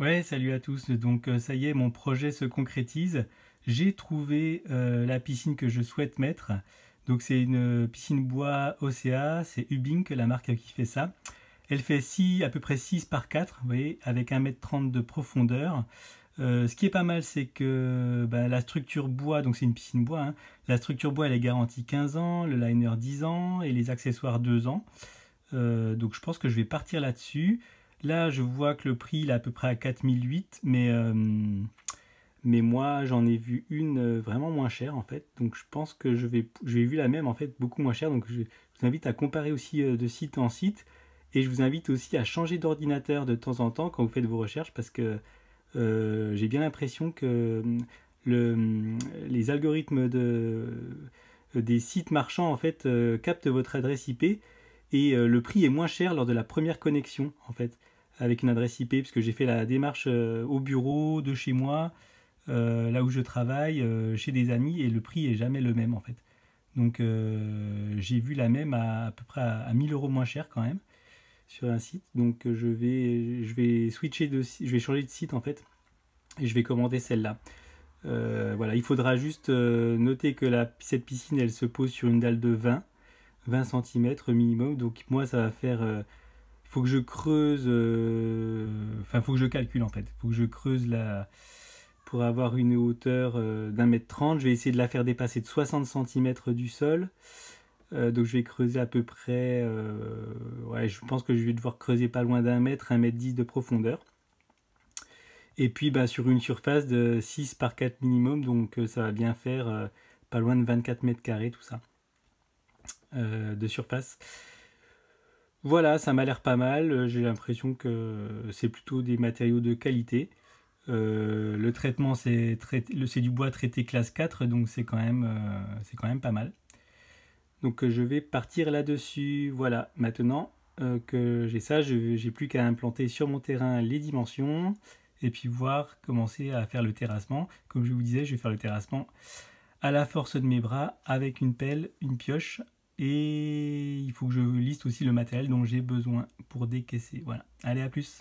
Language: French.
Ouais, salut à tous. Donc ça y est, mon projet se concrétise. J'ai trouvé la piscine que je souhaite mettre. Donc c'est une piscine bois OCA, c'est Ubink, la marque qui fait ça. Elle fait à peu près 6 par 4, vous voyez, avec 1,30 m de profondeur. Ce qui est pas mal, c'est que la structure bois, donc c'est une piscine bois, hein, la structure bois elle est garantie 15 ans, le liner 10 ans et les accessoires 2 ans. Donc je pense que je vais partir là-dessus. Là, je vois que le prix il est à peu près à 4008, mais moi j'en ai vu une vraiment moins chère en fait. Donc je pense que j'ai vu la même en fait beaucoup moins chère. Donc je vous invite à comparer aussi de site en site. Et je vous invite aussi à changer d'ordinateur de temps en temps quand vous faites vos recherches parce que j'ai bien l'impression que le, les algorithmes des sites marchands en fait captent votre adresse IP et le prix est moins cher lors de la première connexion en fait avec une adresse IP puisque j'ai fait la démarche au bureau de chez moi là où je travaille chez des amis et le prix est jamais le même en fait. Donc j'ai vu la même à peu près à 1000 euros moins cher quand même sur un site. Donc je vais switcher je vais changer de site en fait et je vais commander celle-là. Voilà, il faudra juste noter que cette piscine elle se pose sur une dalle de 20 cm minimum. Donc moi ça va faire il faut que je creuse enfin il faut que je calcule en fait. Il faut que je creuse pour avoir une hauteur d'1,30 m. Je vais essayer de la faire dépasser de 60 cm du sol. Donc je vais creuser à peu près ouais, je pense que je vais devoir creuser pas loin d'1 m, 1,10 m de profondeur. Et puis sur une surface de 6 par 4 minimum, donc ça va bien faire pas loin de 24 mètres carrés tout ça de surface. Voilà, ça m'a l'air pas mal. J'ai l'impression que c'est plutôt des matériaux de qualité. Le traitement, c'est du bois traité classe 4, donc c'est quand même pas mal. Donc je vais partir là-dessus. Voilà, maintenant que j'ai ça, j'ai plus qu'à implanter sur mon terrain les dimensions et puis commencer à faire le terrassement. Comme je vous disais, je vais faire le terrassement à la force de mes bras avec une pelle, une pioche et il faut que je liste aussi le matériel dont j'ai besoin pour décaisser. Voilà, allez à plus.